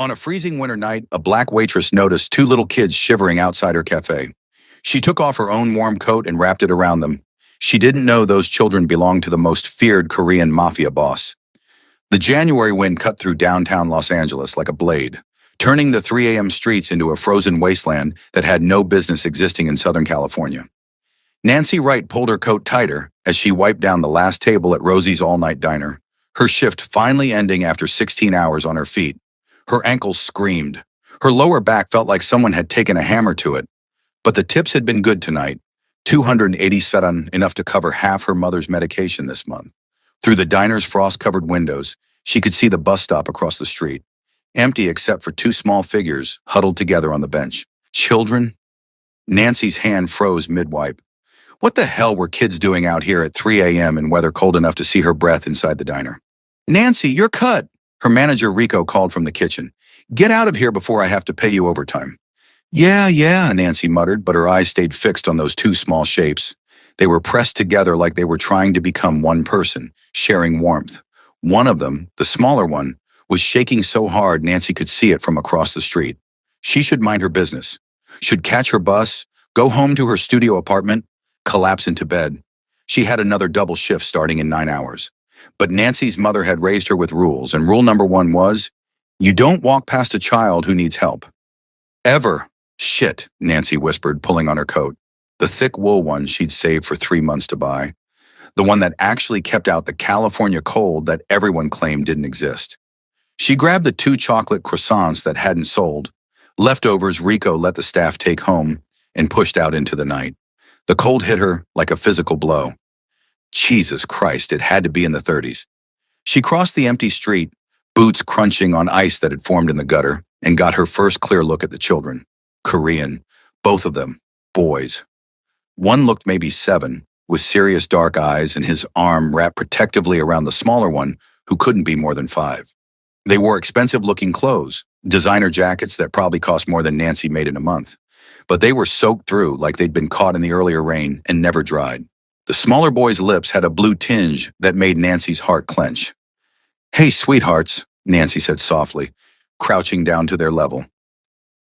On a freezing winter night, a black waitress noticed two little kids shivering outside her cafe. She took off her own warm coat and wrapped it around them. She didn't know those children belonged to the most feared Korean mafia boss. The January wind cut through downtown Los Angeles like a blade, turning the 3 a.m. streets into a frozen wasteland that had no business existing in Southern California. Nancy Wright pulled her coat tighter as she wiped down the last table at Rosie's all-night diner, her shift finally ending after 16 hours on her feet. Her ankles screamed. Her lower back felt like someone had taken a hammer to it. But the tips had been good tonight. 287, enough to cover half her mother's medication this month. Through the diner's frost-covered windows, she could see the bus stop across the street, empty except for two small figures huddled together on the bench. Children? Nancy's hand froze mid-wipe. What the hell were kids doing out here at 3 a.m. in weather cold enough to see her breath inside the diner? "Nancy, you're cut!" Her manager Rico called from the kitchen. "Get out of here before I have to pay you overtime." Yeah, Nancy muttered, but her eyes stayed fixed on those two small shapes. They were pressed together like they were trying to become one person, sharing warmth. One of them, the smaller one, was shaking so hard Nancy could see it from across the street. She should mind her business. Should catch her bus, go home to her studio apartment, collapse into bed. She had another double shift starting in 9 hours. But Nancy's mother had raised her with rules, and rule number 1 was, you don't walk past a child who needs help. Ever. "Shit," Nancy whispered, pulling on her coat. The thick wool one she'd saved for 3 months to buy. The one that actually kept out the California cold that everyone claimed didn't exist. She grabbed the 2 chocolate croissants that hadn't sold. Leftovers Rico let the staff take home, and pushed out into the night. The cold hit her like a physical blow. Jesus Christ, it had to be in the 30s. She crossed the empty street, boots crunching on ice that had formed in the gutter, and got her first clear look at the children. Korean, both of them, boys. One looked maybe 7, with serious dark eyes and his arm wrapped protectively around the smaller one, who couldn't be more than 5. They wore expensive-looking clothes, designer jackets that probably cost more than Nancy made in a month. But they were soaked through like they'd been caught in the earlier rain and never dried. The smaller boy's lips had a blue tinge that made Nancy's heart clench. "Hey, sweethearts," Nancy said softly, crouching down to their level.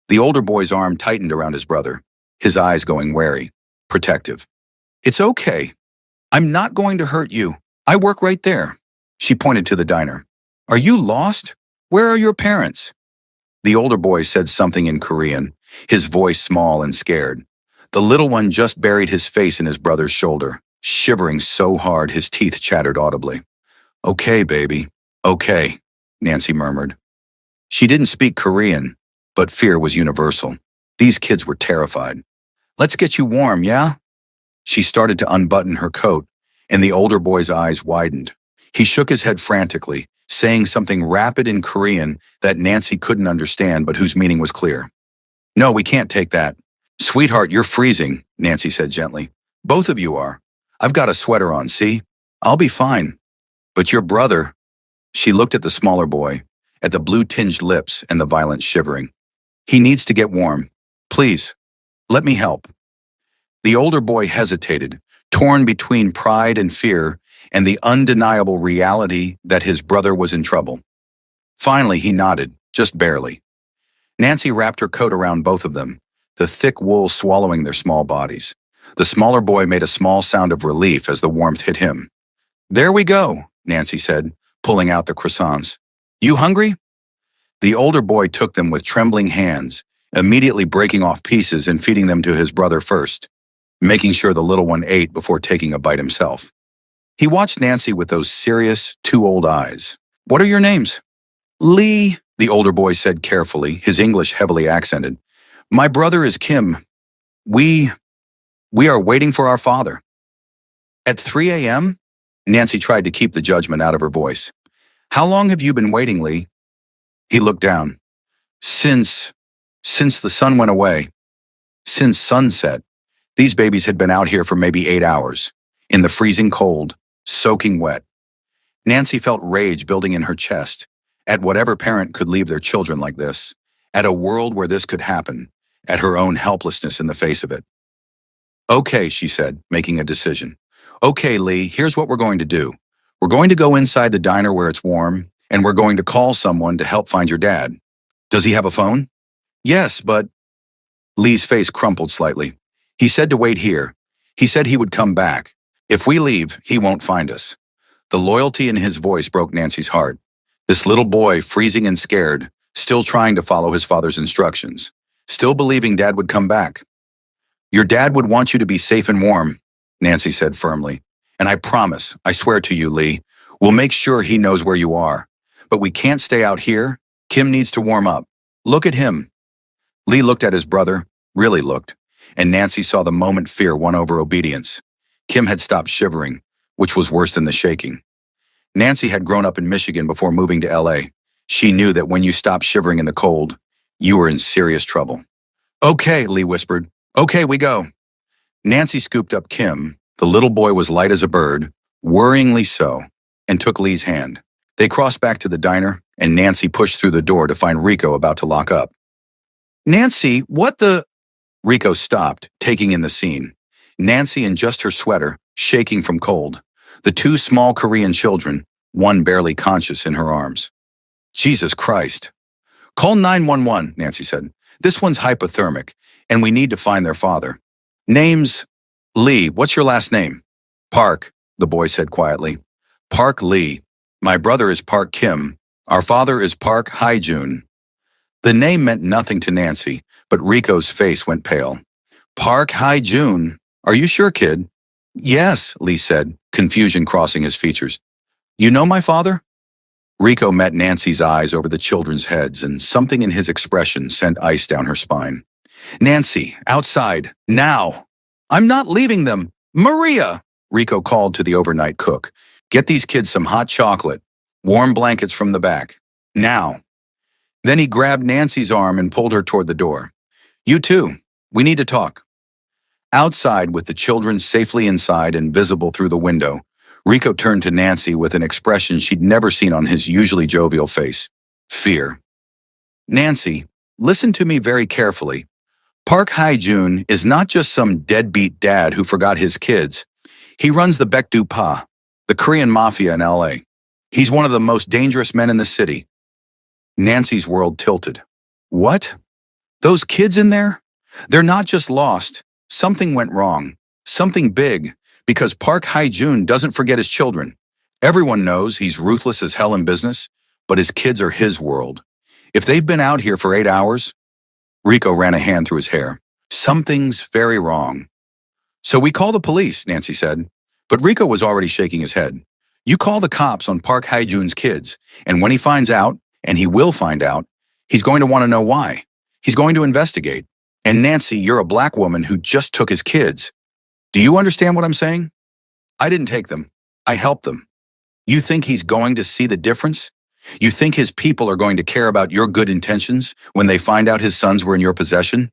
The older boy's arm tightened around his brother, his eyes going wary, protective. "It's okay. I'm not going to hurt you. I work right there." She pointed to the diner. "Are you lost? Where are your parents?" The older boy said something in Korean, his voice small and scared. The little one just buried his face in his brother's shoulder, shivering so hard his teeth chattered audibly. "Okay, baby. Okay," Nancy murmured. She didn't speak Korean, but fear was universal. These kids were terrified. "Let's get you warm, yeah?" She started to unbutton her coat, and the older boy's eyes widened. He shook his head frantically, saying something rapid in Korean that Nancy couldn't understand but whose meaning was clear. "No, we can't take that." "Sweetheart, you're freezing," Nancy said gently. "Both of you are. I've got a sweater on, see? I'll be fine. But your brother..." She looked at the smaller boy, at the blue-tinged lips and the violent shivering. "He needs to get warm. Please, let me help." The older boy hesitated, torn between pride and fear and the undeniable reality that his brother was in trouble. Finally, he nodded, just barely. Nancy wrapped her coat around both of them, the thick wool swallowing their small bodies. The smaller boy made a small sound of relief as the warmth hit him. "There we go," Nancy said, pulling out the croissants. "You hungry?" The older boy took them with trembling hands, immediately breaking off pieces and feeding them to his brother first, making sure the little one ate before taking a bite himself. He watched Nancy with those serious, too old eyes. "What are your names?" "Lee," the older boy said carefully, his English heavily accented. "My brother is Kim. We are waiting for our father." "At 3 a.m.? Nancy tried to keep the judgment out of her voice. "How long have you been waiting, Lee?" He looked down. Since the sun went away. Since sunset. These babies had been out here for maybe 8 hours, in the freezing cold, soaking wet. Nancy felt rage building in her chest, at whatever parent could leave their children like this, at a world where this could happen, at her own helplessness in the face of it. "Okay," she said, making a decision. "Okay, Lee, here's what we're going to do. We're going to go inside the diner where it's warm, and we're going to call someone to help find your dad." Does he have a phone? Yes, but Lee's face crumpled slightly. He said to wait here. He said he would come back. If we leave, he won't find us. The loyalty in his voice broke Nancy's heart. This little boy, freezing and scared, still trying to follow his father's instructions, still believing Dad would come back. Your dad would want you to be safe and warm, Nancy said firmly. And I promise, I swear to you, Lee, we'll make sure he knows where you are. But we can't stay out here. Kim needs to warm up. Look at him. Lee looked at his brother, really looked, and Nancy saw the moment fear won over obedience. Kim had stopped shivering, which was worse than the shaking. Nancy had grown up in Michigan before moving to LA. She knew that when you stopped shivering in the cold, you were in serious trouble. Okay, Lee whispered. Okay, we go. Nancy scooped up Kim. The little boy was light as a bird, worryingly so, and took Lee's hand. They crossed back to the diner, and Nancy pushed through the door to find Rico about to lock up. Nancy, what the? Rico stopped, taking in the scene. Nancy in just her sweater, shaking from cold. The two small Korean children, one barely conscious in her arms. Jesus Christ. Call 911, Nancy said. This one's hypothermic, and we need to find their father. Name's Lee. What's your last name? Park, the boy said quietly. Park Lee. My brother is Park Kim. Our father is Park Hae-jun. The name meant nothing to Nancy, but Rico's face went pale. Park Hae-jun. Are you sure, kid? Yes, Lee said, confusion crossing his features. You know my father? Rico met Nancy's eyes over the children's heads, and something in his expression sent ice down her spine. Nancy, outside, now. I'm not leaving them. Maria, Rico called to the overnight cook. Get these kids some hot chocolate, warm blankets from the back. Now. Then he grabbed Nancy's arm and pulled her toward the door. You too. We need to talk. Outside, with the children safely inside and visible through the window, Rico turned to Nancy with an expression she'd never seen on his usually jovial face. Fear. Nancy, listen to me very carefully. Park Hae-jun is not just some deadbeat dad who forgot his kids. He runs the Baekdu Pa, the Korean Mafia in LA. He's one of the most dangerous men in the city. Nancy's world tilted. What? Those kids in there? They're not just lost. Something went wrong. Something big. Because Park Hae-jun doesn't forget his children. Everyone knows he's ruthless as hell in business, but his kids are his world. If they've been out here for 8 hours, Rico ran a hand through his hair. Something's very wrong. So we call the police, Nancy said. But Rico was already shaking his head. You call the cops on Park Hae-jun's kids, and when he finds out, and he will find out, he's going to want to know why. He's going to investigate. And Nancy, you're a black woman who just took his kids. Do you understand what I'm saying? I didn't take them. I helped them. You think he's going to see the difference? You think his people are going to care about your good intentions when they find out his sons were in your possession?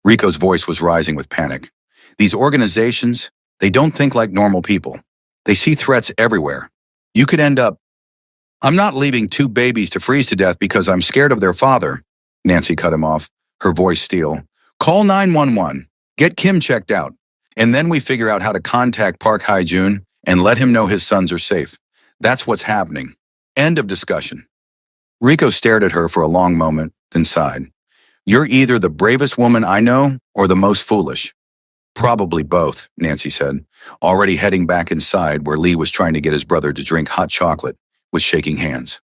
Rico's voice was rising with panic. These organizations, they don't think like normal people. They see threats everywhere. You could end up... I'm not leaving 2 babies to freeze to death because I'm scared of their father. Nancy cut him off, her voice steel. Call 911. Get Kim checked out. And then we figure out how to contact Park Hae-jun and let him know his sons are safe. That's what's happening. End of discussion. Rico stared at her for a long moment, then sighed. You're either the bravest woman I know or the most foolish. Probably both, Nancy said, already heading back inside where Lee was trying to get his brother to drink hot chocolate with shaking hands.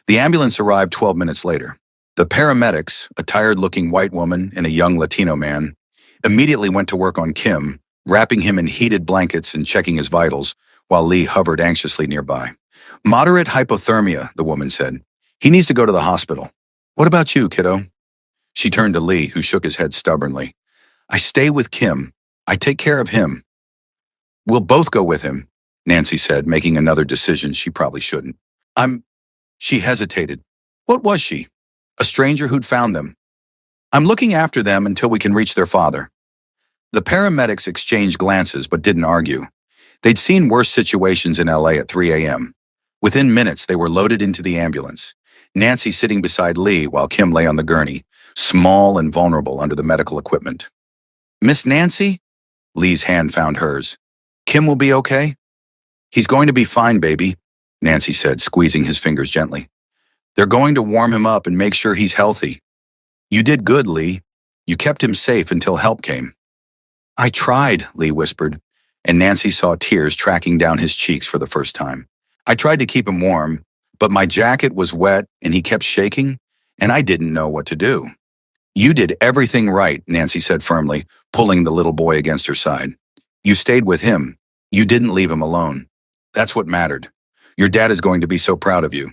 The ambulance arrived 12 minutes later. The paramedics, a tired-looking white woman and a young Latino man, immediately went to work on Kim, wrapping him in heated blankets and checking his vitals, while Lee hovered anxiously nearby. Moderate hypothermia, the woman said. He needs to go to the hospital. What about you, kiddo? She turned to Lee, who shook his head stubbornly. I stay with Kim. I take care of him. We'll both go with him, Nancy said, making another decision she probably shouldn't. She hesitated. What was she? A stranger who'd found them. I'm looking after them until we can reach their father. The paramedics exchanged glances but didn't argue. They'd seen worse situations in LA at 3 a.m. Within minutes, they were loaded into the ambulance, Nancy sitting beside Lee while Kim lay on the gurney, small and vulnerable under the medical equipment. Miss Nancy? Lee's hand found hers. Kim will be okay? He's going to be fine, baby, Nancy said, squeezing his fingers gently. They're going to warm him up and make sure he's healthy. You did good, Lee. You kept him safe until help came. I tried, Lee whispered, and Nancy saw tears tracking down his cheeks for the first time. I tried to keep him warm, but my jacket was wet and he kept shaking, and I didn't know what to do. You did everything right, Nancy said firmly, pulling the little boy against her side. You stayed with him. You didn't leave him alone. That's what mattered. Your dad is going to be so proud of you.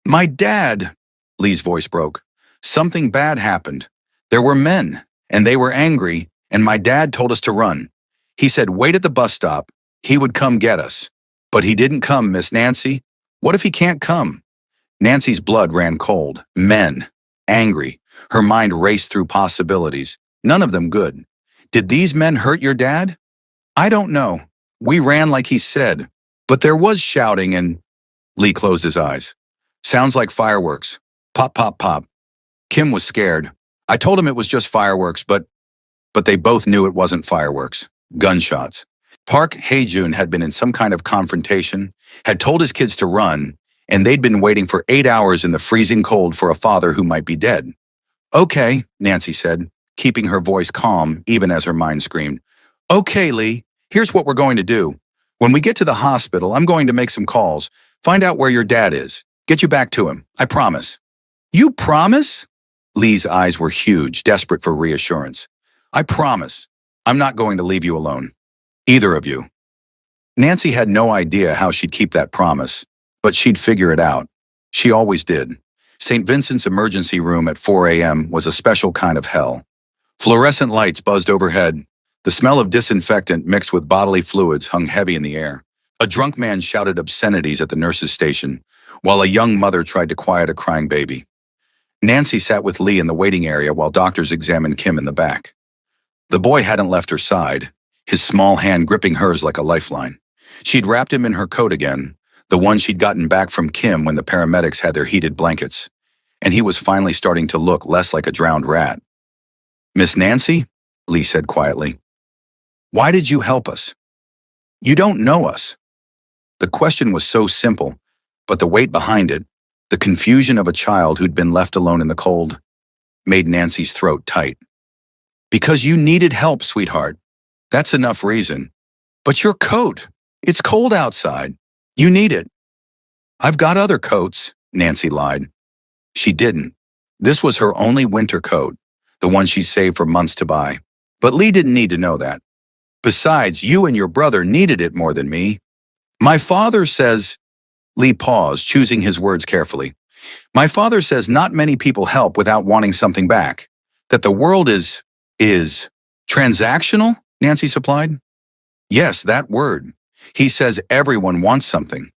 My dad, Lee's voice broke. Something bad happened. There were men, and they were angry, and my dad told us to run. He said, wait at the bus stop. He would come get us. But he didn't come, Miss Nancy. What if he can't come? Nancy's blood ran cold. Men. Angry. Her mind raced through possibilities. None of them good. Did these men hurt your dad? I don't know. We ran like he said. But there was shouting and… Lee closed his eyes. Sounds like fireworks. Pop, pop, pop. Kim was scared. I told him it was just fireworks, but they both knew it wasn't fireworks. Gunshots. Park Hae-jun had been in some kind of confrontation, had told his kids to run, and they'd been waiting for 8 hours in the freezing cold for a father who might be dead. Okay, Nancy said, keeping her voice calm even as her mind screamed. Okay, Lee, here's what we're going to do. When we get to the hospital, I'm going to make some calls, find out where your dad is, get you back to him, I promise. You promise? Lee's eyes were huge, desperate for reassurance. I promise. I'm not going to leave you alone. Either of you. Nancy had no idea how she'd keep that promise, but she'd figure it out. She always did. St. Vincent's emergency room at 4 a.m. was a special kind of hell. Fluorescent lights buzzed overhead. The smell of disinfectant mixed with bodily fluids hung heavy in the air. A drunk man shouted obscenities at the nurse's station, while a young mother tried to quiet a crying baby. Nancy sat with Lee in the waiting area while doctors examined Kim in the back. The boy hadn't left her side, his small hand gripping hers like a lifeline. She'd wrapped him in her coat again, the one she'd gotten back from Kim when the paramedics had their heated blankets, and he was finally starting to look less like a drowned rat. Miss Nancy? Lee said quietly. Why did you help us? You don't know us. The question was so simple, but the weight behind it, the confusion of a child who'd been left alone in the cold, made Nancy's throat tight. Because you needed help, sweetheart. That's enough reason. But your coat, it's cold outside. You need it. I've got other coats, Nancy lied. She didn't. This was her only winter coat, the one she saved for months to buy. But Lee didn't need to know that. Besides, you and your brother needed it more than me. My father says… Lee paused, choosing his words carefully. My father says not many people help without wanting something back. That the world is transactional, Nancy supplied. Yes, that word. He says everyone wants something.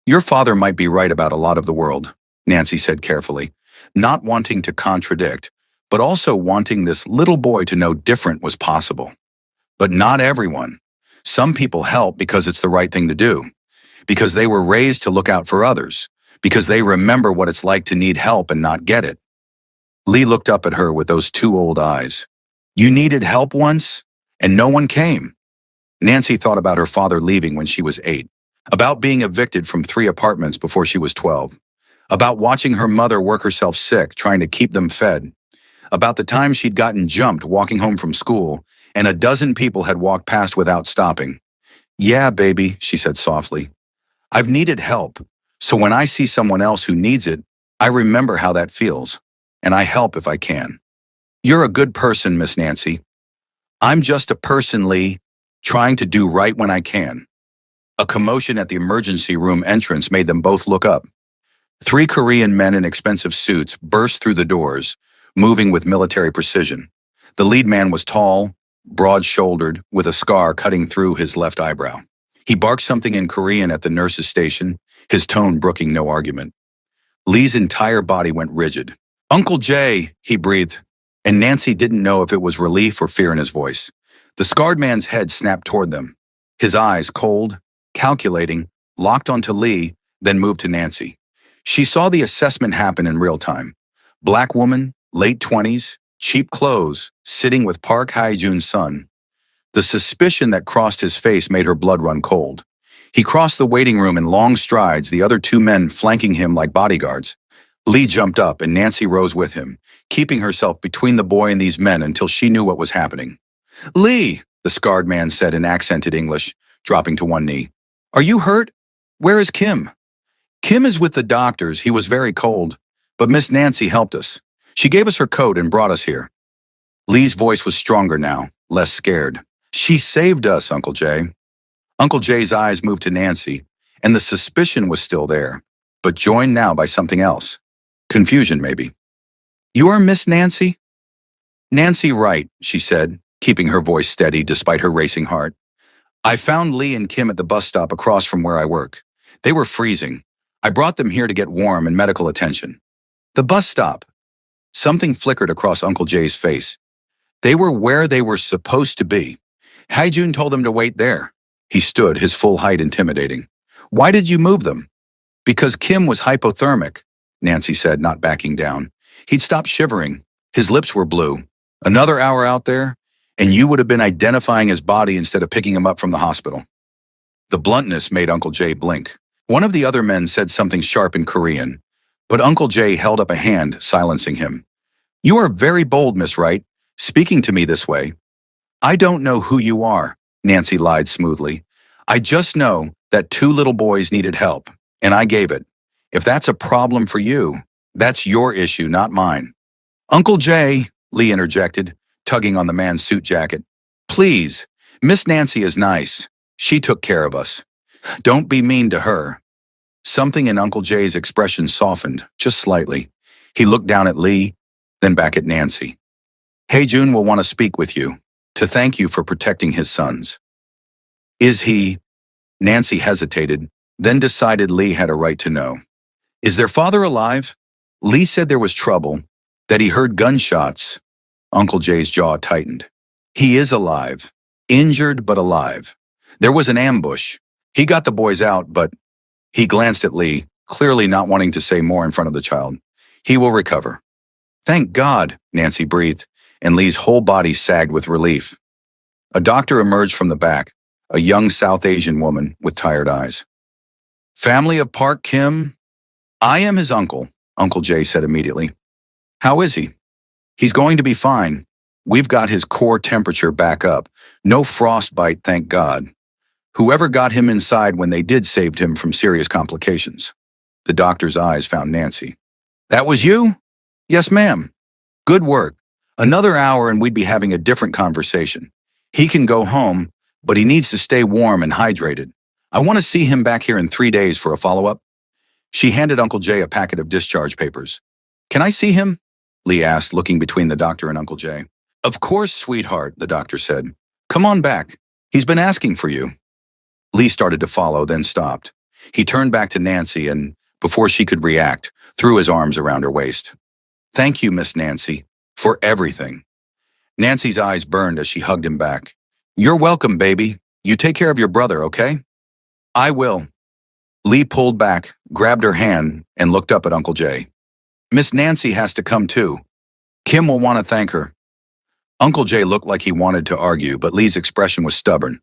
Your father might be right about a lot of the world, Nancy said carefully, not wanting to contradict, but also wanting this little boy to know different was possible. But not everyone. Some people help because it's the right thing to do, because they were raised to look out for others, because they remember what it's like to need help and not get it. Lee looked up at her with those two old eyes. You needed help once, and no one came. Nancy thought about her father leaving when she was 8, about being evicted from 3 apartments before she was 12, about watching her mother work herself sick trying to keep them fed, about the time she'd gotten jumped walking home from school and a dozen people had walked past without stopping. Yeah, baby, she said softly. I've needed help, so when I see someone else who needs it, I remember how that feels, and I help if I can. You're a good person, Miss Nancy. I'm just a person, Lee, trying to do right when I can. A commotion at the emergency room entrance made them both look up. 3 Korean men in expensive suits burst through the doors, moving with military precision. The lead man was tall, broad-shouldered, with a scar cutting through his left eyebrow. He barked something in Korean at the nurse's station, his tone brooking no argument. Lee's entire body went rigid. Uncle Jay, he breathed, and Nancy didn't know if it was relief or fear in his voice. The scarred man's head snapped toward them. His eyes, cold, calculating, locked onto Lee, then moved to Nancy. She saw the assessment happen in real time. Black woman, late 20s, cheap clothes, sitting with Park Hae-jun's son. The suspicion that crossed his face made her blood run cold. He crossed the waiting room in long strides, the other 2 men flanking him like bodyguards. Lee jumped up and Nancy rose with him, keeping herself between the boy and these men until she knew what was happening. Lee, the scarred man said in accented English, dropping to one knee. Are you hurt? Where is Kim? Kim is with the doctors. He was very cold. But Miss Nancy helped us. She gave us her coat and brought us here. Lee's voice was stronger now, less scared. She saved us, Uncle Jay. Uncle Jay's eyes moved to Nancy, and the suspicion was still there, but joined now by something else. Confusion, maybe. You are Miss Nancy? Nancy Wright, she said, keeping her voice steady despite her racing heart. I found Lee and Kim at the bus stop across from where I work. They were freezing. I brought them here to get warm and medical attention. The bus stop. Something flickered across Uncle Jay's face. They were where they were supposed to be. Haijun told them to wait there. He stood, his full height intimidating. Why did you move them? Because Kim was hypothermic, Nancy said, not backing down. He'd stopped shivering. His lips were blue. Another hour out there, and you would have been identifying his body instead of picking him up from the hospital. The bluntness made Uncle Jay blink. One of the other men said something sharp in Korean, but Uncle Jay held up a hand, silencing him. You are very bold, Miss Wright, speaking to me this way. I don't know who you are, Nancy lied smoothly. I just know that 2 little boys needed help, and I gave it. If that's a problem for you, that's your issue, not mine. Uncle Jay, Lee interjected, tugging on the man's suit jacket. Please, Miss Nancy is nice. She took care of us. Don't be mean to her. Something in Uncle Jay's expression softened, just slightly. He looked down at Lee, then back at Nancy. Haejun will want to speak with you, to thank you for protecting his sons. Is he? Nancy hesitated, then decided Lee had a right to know. Is their father alive? Lee said there was trouble, that he heard gunshots. Uncle Jay's jaw tightened. He is alive. Injured, but alive. There was an ambush. He got the boys out, but... He glanced at Lee, clearly not wanting to say more in front of the child. He will recover. Thank God, Nancy breathed, and Lee's whole body sagged with relief. A doctor emerged from the back, a young South Asian woman with tired eyes. Family of Park Kim? I am his uncle, Uncle Jay said immediately. How is he? He's going to be fine. We've got his core temperature back up. No frostbite, thank God. Whoever got him inside when they did saved him from serious complications. The doctor's eyes found Nancy. That was you? Yes, ma'am. Good work. Another hour and we'd be having a different conversation. He can go home, but he needs to stay warm and hydrated. I want to see him back here in 3 days for a follow-up. She handed Uncle Jay a packet of discharge papers. Can I see him? Lee asked, looking between the doctor and Uncle Jay. Of course, sweetheart, the doctor said. Come on back. He's been asking for you. Lee started to follow, then stopped. He turned back to Nancy and, before she could react, threw his arms around her waist. Thank you, Miss Nancy, for everything. Nancy's eyes burned as she hugged him back. You're welcome, baby. You take care of your brother, okay? I will. Lee pulled back, grabbed her hand, and looked up at Uncle Jay. Miss Nancy has to come too. Kim will want to thank her. Uncle Jay looked like he wanted to argue, but Lee's expression was stubborn.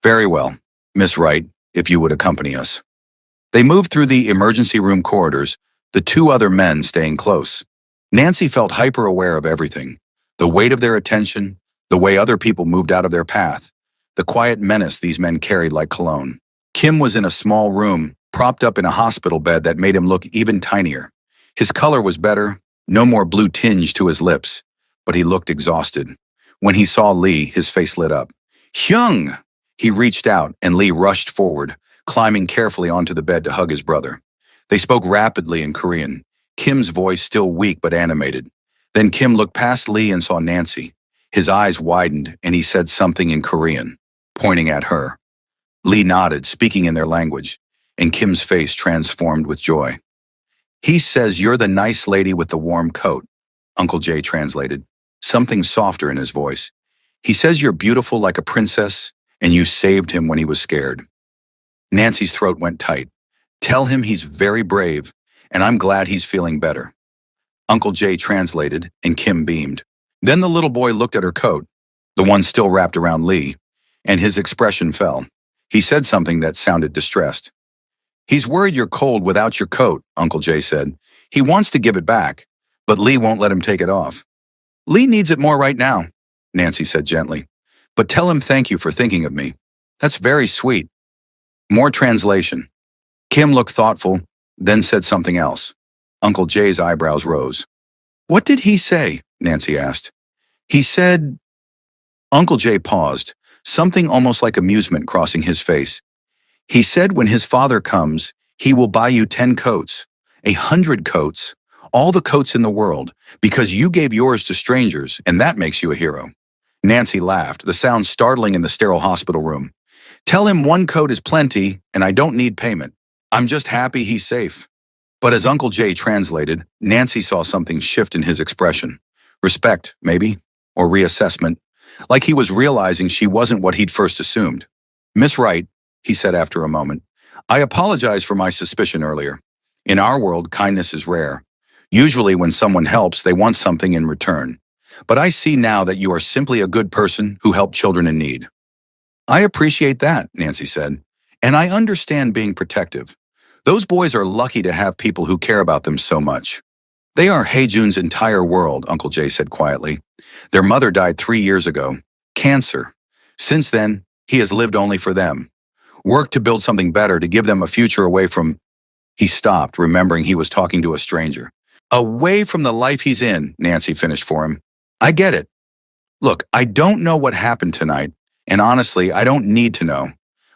Very well, Miss Wright, if you would accompany us. They moved through the emergency room corridors, the 2 other men staying close. Nancy felt hyper-aware of everything. The weight of their attention, the way other people moved out of their path, the quiet menace these men carried like cologne. Kim was in a small room, propped up in a hospital bed that made him look even tinier. His color was better, no more blue tinge to his lips, but he looked exhausted. When he saw Lee, his face lit up. Hyung! He reached out, and Lee rushed forward, climbing carefully onto the bed to hug his brother. They spoke rapidly in Korean, Kim's voice still weak but animated. Then Kim looked past Lee and saw Nancy. His eyes widened, and he said something in Korean, pointing at her. Lee nodded, speaking in their language, and Kim's face transformed with joy. He says you're the nice lady with the warm coat, Uncle Jay translated, something softer in his voice. He says you're beautiful like a princess, and you saved him when he was scared. Nancy's throat went tight. Tell him he's very brave, and I'm glad he's feeling better. Uncle Jay translated, and Kim beamed. Then the little boy looked at her coat, the one still wrapped around Lee, and his expression fell. He said something that sounded distressed. He's worried you're cold without your coat, Uncle Jay said. He wants to give it back, but Lee won't let him take it off. Lee needs it more right now, Nancy said gently. But tell him thank you for thinking of me. That's very sweet. More translation. Kim looked thoughtful, then said something else. Uncle Jay's eyebrows rose. What did he say? Nancy asked. He said... Uncle Jay paused, something almost like amusement crossing his face. He said when his father comes, he will buy you 10 coats, 100 coats, all the coats in the world, because you gave yours to strangers, and that makes you a hero. Nancy laughed, the sound startling in the sterile hospital room. Tell him 1 coat is plenty, and I don't need payment. I'm just happy he's safe. But as Uncle Jay translated, Nancy saw something shift in his expression. Respect, maybe, or reassessment, like he was realizing she wasn't what he'd first assumed. Miss Wright, he said after a moment, I apologize for my suspicion earlier. In our world, kindness is rare. Usually when someone helps, they want something in return. But I see now that you are simply a good person who helped children in need. I appreciate that, Nancy said, and I understand being protective. Those boys are lucky to have people who care about them so much. They are Heijun's entire world, Uncle Jay said quietly. Their mother died 3 years ago. Cancer. Since then, he has lived only for them. Worked to build something better, to give them a future away from... He stopped, remembering he was talking to a stranger. Away from the life he's in, Nancy finished for him. I get it. Look, I don't know what happened tonight, and honestly, I don't need to know.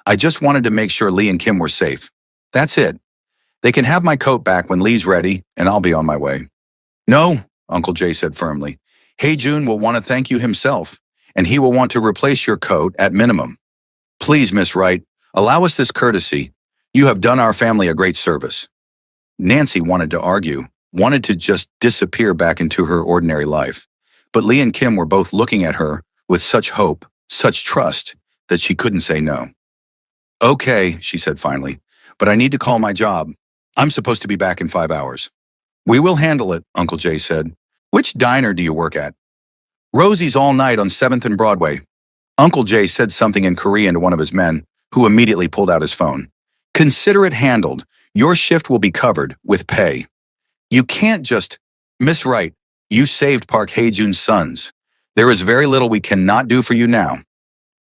I just wanted to make sure Lee and Kim were safe. That's it. They can have my coat back when Lee's ready, and I'll be on my way. No, Uncle Jay said firmly. Heijun will want to thank you himself, and he will want to replace your coat at minimum. Please, Miss Wright, allow us this courtesy. You have done our family a great service. Nancy wanted to argue, wanted to just disappear back into her ordinary life. But Lee and Kim were both looking at her with such hope, such trust, that she couldn't say no. Okay, she said finally, but I need to call my job. I'm supposed to be back in 5 hours. We will handle it, Uncle Jay said. Which diner do you work at? Rosie's all night on 7th and Broadway. Uncle Jay said something in Korean to one of his men, who immediately pulled out his phone. Consider it handled. Your shift will be covered with pay. You can't just... Miss Wright, you saved Park Hae-jun's sons. There is very little we cannot do for you now.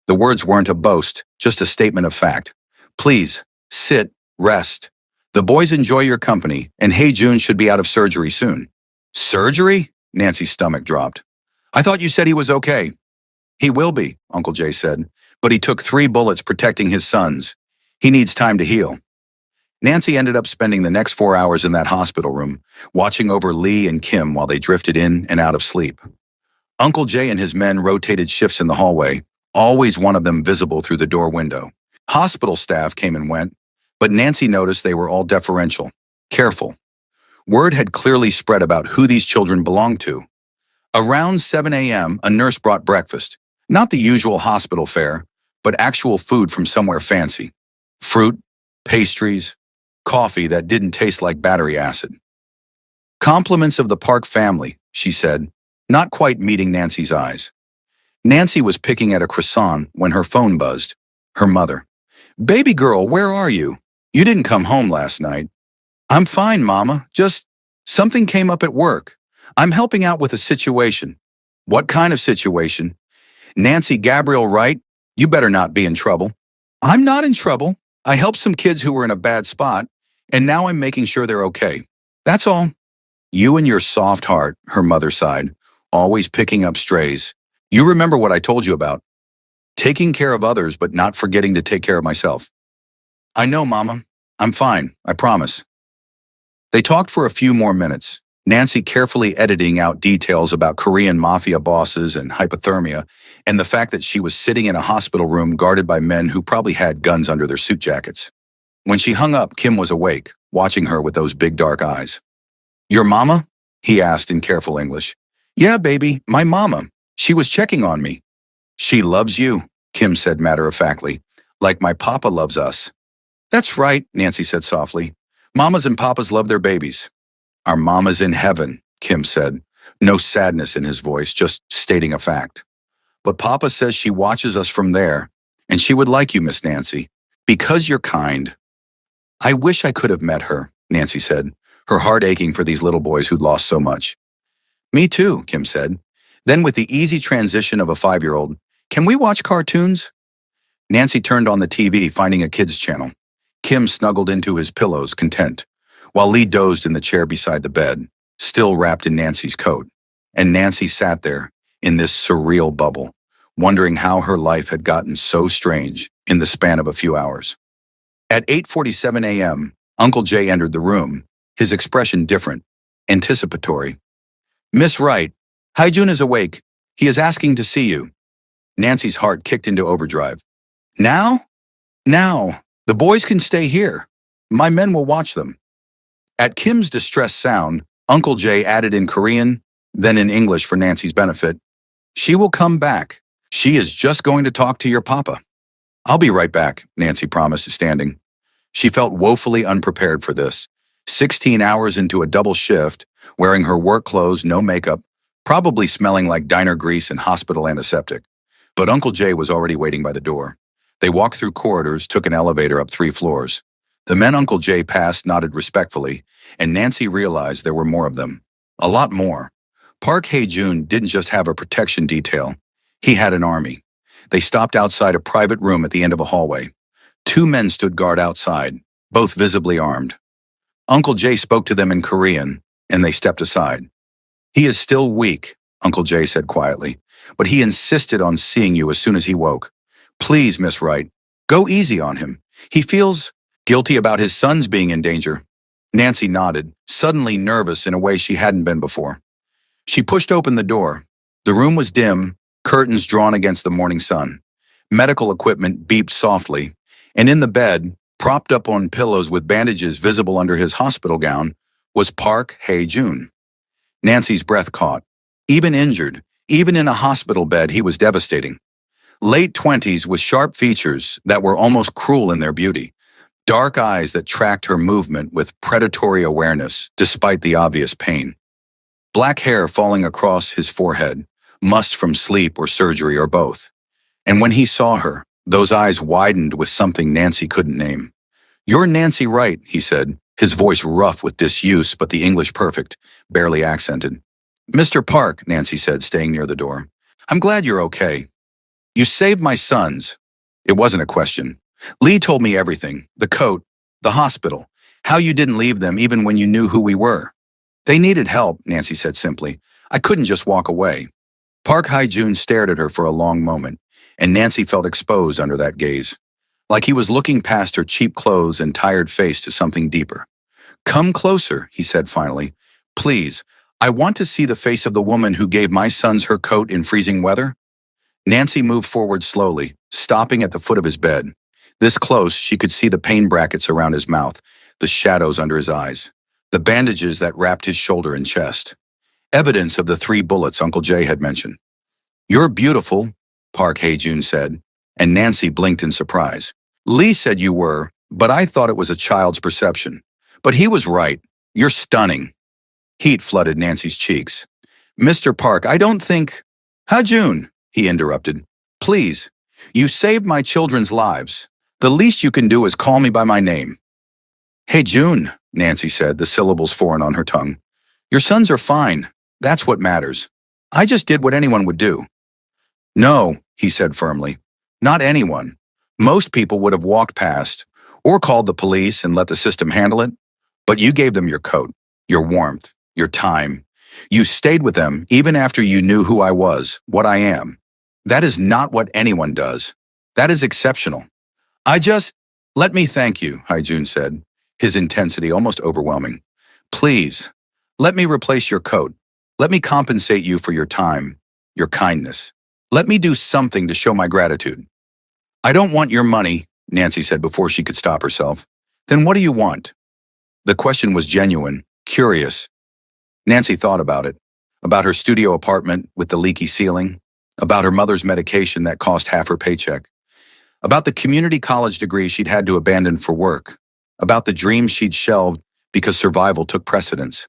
The words weren't a boast, just a statement of fact. Please, sit, rest. The boys enjoy your company, and Hae-jun should be out of surgery soon. Surgery? Nancy's stomach dropped. I thought you said he was okay. He will be, Uncle Jay said, but he took 3 bullets protecting his sons. He needs time to heal. Nancy ended up spending the next 4 hours in that hospital room, watching over Lee and Kim while they drifted in and out of sleep. Uncle Jay and his men rotated shifts in the hallway, always one of them visible through the door window. Hospital staff came and went, but Nancy noticed they were all deferential, careful. Word had clearly spread about who these children belonged to. Around 7 a.m., a nurse brought breakfast, not the usual hospital fare, but actual food from somewhere fancy. Fruit, pastries, coffee that didn't taste like battery acid. Compliments of the Park family, she said, not quite meeting Nancy's eyes. Nancy was picking at a croissant when her phone buzzed. Her mother. Baby girl, where are you? You didn't come home last night. I'm fine, Mama. Just something came up at work. I'm helping out with a situation. What kind of situation? Nancy Gabriel Wright, you better not be in trouble. I'm not in trouble. I helped some kids who were in a bad spot, and now I'm making sure they're okay. That's all. You and your soft heart, her mother sighed, always picking up strays. You remember what I told you about. Taking care of others, but not forgetting to take care of myself. I know, Mama. I'm fine, I promise. They talked for a few more minutes, Nancy carefully editing out details about Korean Mafia bosses and hypothermia, and the fact that she was sitting in a hospital room guarded by men who probably had guns under their suit jackets. When she hung up, Kim was awake, watching her with those big dark eyes. Your mama? He asked in careful English. Yeah, baby, my mama. She was checking on me. She loves you, Kim said matter-of-factly, like my papa loves us. That's right, Nancy said softly. Mamas and papas love their babies. Our mama's in heaven, Kim said, no sadness in his voice, just stating a fact. But Papa says she watches us from there, and she would like you, Miss Nancy, because you're kind. I wish I could have met her, Nancy said, her heart aching for these little boys who'd lost so much. Me too, Kim said. Then with the easy transition of a 5-year-old, can we watch cartoons? Nancy turned on the TV, finding a kids' channel. Kim snuggled into his pillows, content, while Lee dozed in the chair beside the bed, still wrapped in Nancy's coat. And Nancy sat there, in this surreal bubble, wondering how her life had gotten so strange in the span of a few hours. At 8:47 a.m., Uncle Jay entered the room, his expression different, anticipatory. Miss Wright, Haijun is awake. He is asking to see you. Nancy's heart kicked into overdrive. Now? Now. The boys can stay here. My men will watch them. At Kim's distressed sound, Uncle Jay added in Korean, then in English for Nancy's benefit. She will come back. She is just going to talk to your papa. I'll be right back, Nancy promised, standing. She felt woefully unprepared for this. 16 hours into a double shift, wearing her work clothes, no makeup, probably smelling like diner grease and hospital antiseptic. But Uncle Jay was already waiting by the door. They walked through corridors, took an elevator up 3 floors. The men Uncle Jay passed nodded respectfully, and Nancy realized there were more of them. A lot more. Park Hae-jun didn't just have a protection detail. He had an army. They stopped outside a private room at the end of a hallway. 2 men stood guard outside, both visibly armed. Uncle Jay spoke to them in Korean, and they stepped aside. He is still weak, Uncle Jay said quietly, but he insisted on seeing you as soon as he woke. Please, Miss Wright, go easy on him. He feels guilty about his sons being in danger. Nancy nodded, suddenly nervous in a way she hadn't been before. She pushed open the door. The room was dim, curtains drawn against the morning sun. Medical equipment beeped softly, and in the bed, propped up on pillows with bandages visible under his hospital gown, was Park Hae-jun. Nancy's breath caught. Even injured, even in a hospital bed, he was devastating. Late 20s with sharp features that were almost cruel in their beauty. Dark eyes that tracked her movement with predatory awareness despite the obvious pain. Black hair falling across his forehead, must from sleep or surgery or both. And when he saw her, those eyes widened with something Nancy couldn't name. You're Nancy Wright, he said, his voice rough with disuse but the English perfect, barely accented. Mr. Park, Nancy said, staying near the door. I'm glad you're okay. You saved my sons. It wasn't a question. Lee told me everything, the coat, the hospital, how you didn't leave them even when you knew who we were. They needed help, Nancy said simply. I couldn't just walk away. Park Hae-jun stared at her for a long moment, and Nancy felt exposed under that gaze, like he was looking past her cheap clothes and tired face to something deeper. Come closer, he said finally. Please, I want to see the face of the woman who gave my sons her coat in freezing weather. Nancy moved forward slowly, stopping at the foot of his bed. This close, she could see the pain brackets around his mouth, the shadows under his eyes, the bandages that wrapped his shoulder and chest. Evidence of the 3 bullets Uncle Jay had mentioned. You're beautiful, Park Hae-jun said, and Nancy blinked in surprise. Lee said you were, but I thought it was a child's perception. But he was right. You're stunning. Heat flooded Nancy's cheeks. Mr. Park, I don't think... Hae-jun, he interrupted. Please, you saved my children's lives. The least you can do is call me by my name. Hae-jun, Nancy said, the syllables foreign on her tongue. Your sons are fine. That's what matters. I just did what anyone would do. No, he said firmly. Not anyone. Most people would have walked past or called the police and let the system handle it. But you gave them your coat, your warmth, your time. You stayed with them even after you knew who I was, what I am. That is not what anyone does. That is exceptional. Let me thank you, Hae-jun said, his intensity almost overwhelming. Please, let me replace your coat. Let me compensate you for your time, your kindness. Let me do something to show my gratitude. I don't want your money, Nancy said before she could stop herself. Then what do you want? The question was genuine, curious. Nancy thought about it, about her studio apartment with the leaky ceiling, about her mother's medication that cost half her paycheck, about the community college degree she'd had to abandon for work, about the dreams she'd shelved because survival took precedence.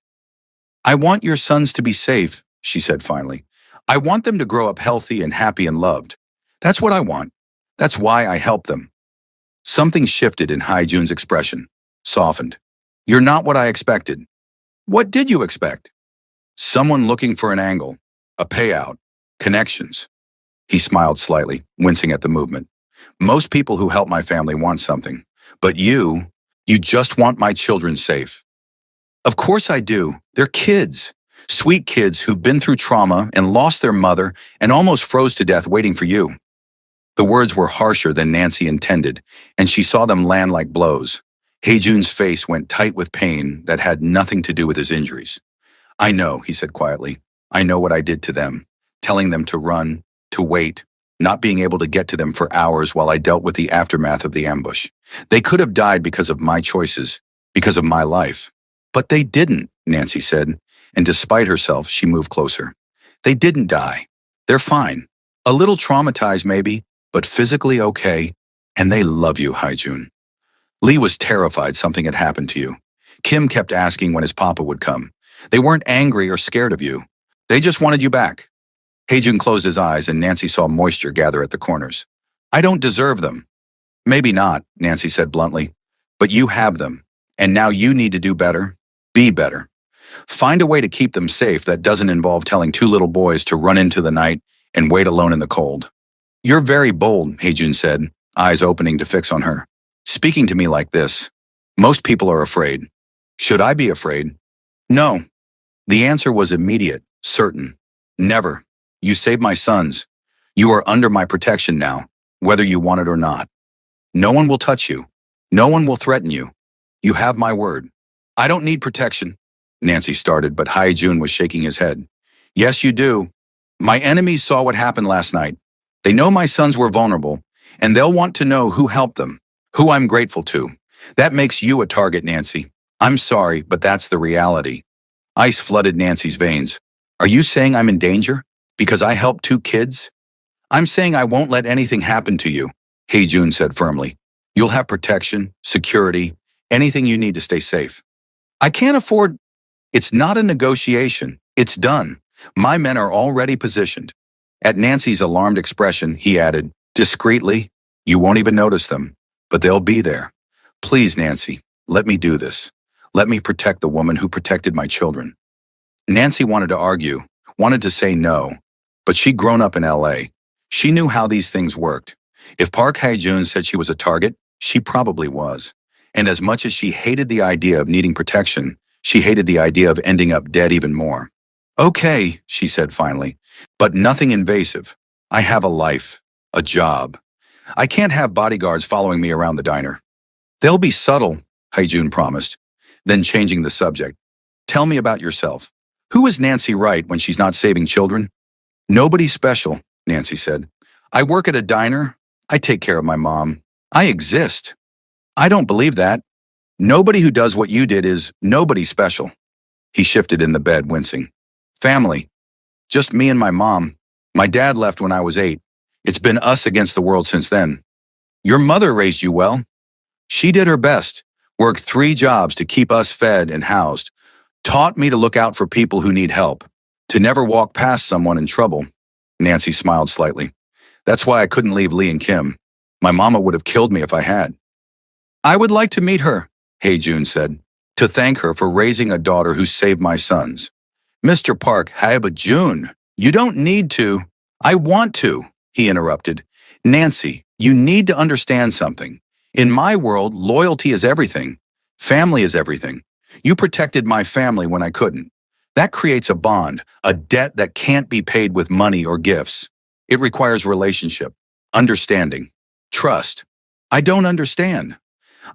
I want your sons to be safe, she said finally. I want them to grow up healthy and happy and loved. That's what I want. That's why I help them. Something shifted in Hae-jun's expression, softened. You're not what I expected. What did you expect? Someone looking for an angle, a payout, connections. He smiled slightly, wincing at the movement. Most people who help my family want something. But you just want my children safe. Of course I do. They're kids. Sweet kids who've been through trauma and lost their mother and almost froze to death waiting for you. The words were harsher than Nancy intended, and she saw them land like blows. Heijun's face went tight with pain that had nothing to do with his injuries. I know, he said quietly. I know what I did to them, telling them to run, to wait, not being able to get to them for hours while I dealt with the aftermath of the ambush. They could have died because of my choices, because of my life. But they didn't, Nancy said, and despite herself, she moved closer. They didn't die. They're fine. A little traumatized maybe, but physically okay, and they love you, Haijun. Lee was terrified something had happened to you. Kim kept asking when his papa would come. They weren't angry or scared of you. They just wanted you back. Heijun closed his eyes and Nancy saw moisture gather at the corners. I don't deserve them. Maybe not, Nancy said bluntly, but you have them, and now you need to do better, be better. Find a way to keep them safe that doesn't involve telling two little boys to run into the night and wait alone in the cold. You're very bold, Heijun said, eyes opening to fix on her. Speaking to me like this. Most people are afraid. Should I be afraid? No. The answer was immediate, certain. Never. You saved my sons. You are under my protection now, whether you want it or not. No one will touch you. No one will threaten you. You have my word. I don't need protection, Nancy started, but Haijun was shaking his head. Yes, you do. My enemies saw what happened last night. They know my sons were vulnerable, and they'll want to know who helped them, who I'm grateful to. That makes you a target, Nancy. I'm sorry, but that's the reality. Ice flooded Nancy's veins. Are you saying I'm in danger? Because I helped two kids? I'm saying I won't let anything happen to you, Heijun said firmly. You'll have protection, security, anything you need to stay safe. I can't afford... It's not a negotiation. It's done. My men are already positioned. At Nancy's alarmed expression, he added, discreetly, you won't even notice them, but they'll be there. Please, Nancy, let me do this. Let me protect the woman who protected my children. Nancy wanted to argue, wanted to say no, but she'd grown up in LA. She knew how these things worked. If Park Hae-jun said she was a target, she probably was. And as much as she hated the idea of needing protection, she hated the idea of ending up dead even more. Okay, she said finally, but nothing invasive. I have a life, a job. I can't have bodyguards following me around the diner. They'll be subtle, Hae-jun promised, then changing the subject. Tell me about yourself. Who is Nancy Wright when she's not saving children? Nobody special, Nancy said. I work at a diner. I take care of my mom. I exist. I don't believe that. Nobody who does what you did is nobody special. He shifted in the bed, wincing. Family. Just me and my mom. My dad left when I was 8. It's been us against the world since then. Your mother raised you well. She did her best, worked 3 jobs to keep us fed and housed, taught me to look out for people who need help, to never walk past someone in trouble. Nancy smiled slightly. That's why I couldn't leave Lee and Kim. My mama would have killed me if I had. I would like to meet her, Hae-jun said, to thank her for raising a daughter who saved my sons. Mr. Park Hae-jun, you don't need to. I want to, he interrupted. Nancy, you need to understand something. In my world, loyalty is everything. Family is everything. You protected my family when I couldn't. That creates a bond, a debt that can't be paid with money or gifts. It requires relationship, understanding, trust. I don't understand.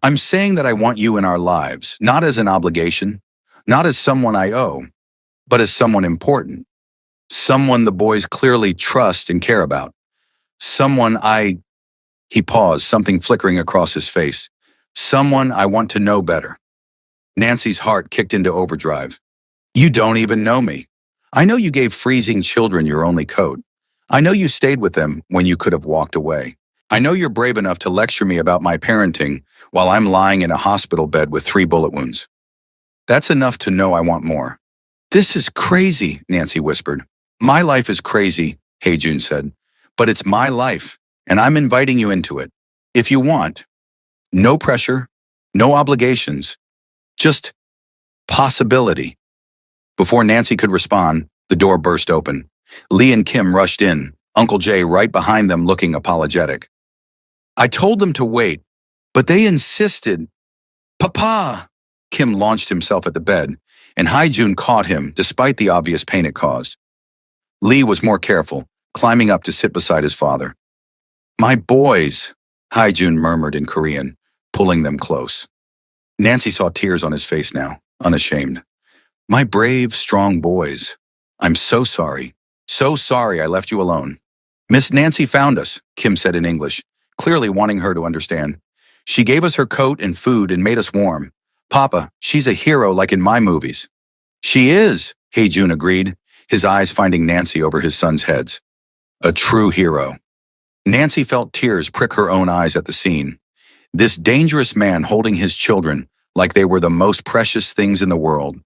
I'm saying that I want you in our lives, not as an obligation, not as someone I owe, but as someone important. Someone the boys clearly trust and care about. Someone He paused, something flickering across his face. Someone I want to know better. Nancy's heart kicked into overdrive. You don't even know me. I know you gave freezing children your only coat. I know you stayed with them when you could have walked away. I know you're brave enough to lecture me about my parenting while I'm lying in a hospital bed with 3 bullet wounds. That's enough to know I want more. This is crazy, Nancy whispered. My life is crazy, Hae-jun said. But it's my life, and I'm inviting you into it. If you want. No pressure, no obligations. Just Possibility. Before Nancy could respond, the door burst open. Lee and Kim rushed in, Uncle Jay right behind them looking apologetic. I told them to wait, but they insisted. Papa! Kim launched himself at the bed, and Haijun caught him despite the obvious pain it caused. Lee was more careful, climbing up to sit beside his father. My boys, Haijun murmured in Korean, pulling them close. Nancy saw tears on his face now, unashamed. My brave, strong boys. I'm so sorry. So sorry I left you alone. Miss Nancy found us, Kim said in English, clearly wanting her to understand. She gave us her coat and food and made us warm. Papa, she's a hero like in my movies. She is, Haejun agreed, his eyes finding Nancy over his sons' heads. A true hero. Nancy felt tears prick her own eyes at the scene. This dangerous man holding his children like they were the most precious things in the world.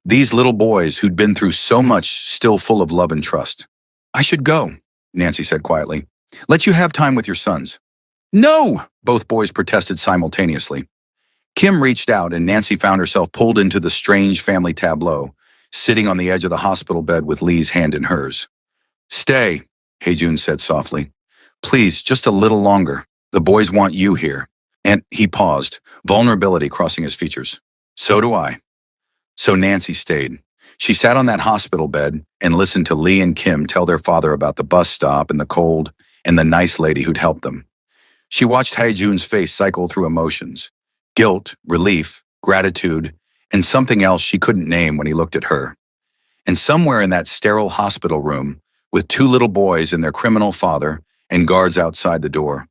These little boys who'd been through so much still full of love and trust. I should go, Nancy said quietly. Let you have time with your sons. No, both boys protested simultaneously. Kim reached out and Nancy found herself pulled into the strange family tableau, sitting on the edge of the hospital bed with Lee's hand in hers. Stay, Haejun said softly. Please, just a little longer. The boys want you here. And he paused, vulnerability crossing his features. So do I. So Nancy stayed. She sat on that hospital bed and listened to Lee and Kim tell their father about the bus stop and the cold and the nice lady who'd helped them. She watched Haejun's face cycle through emotions. Guilt, relief, gratitude, and something else she couldn't name when he looked at her. And somewhere in that sterile hospital room, with two little boys and their criminal father and guards outside the door,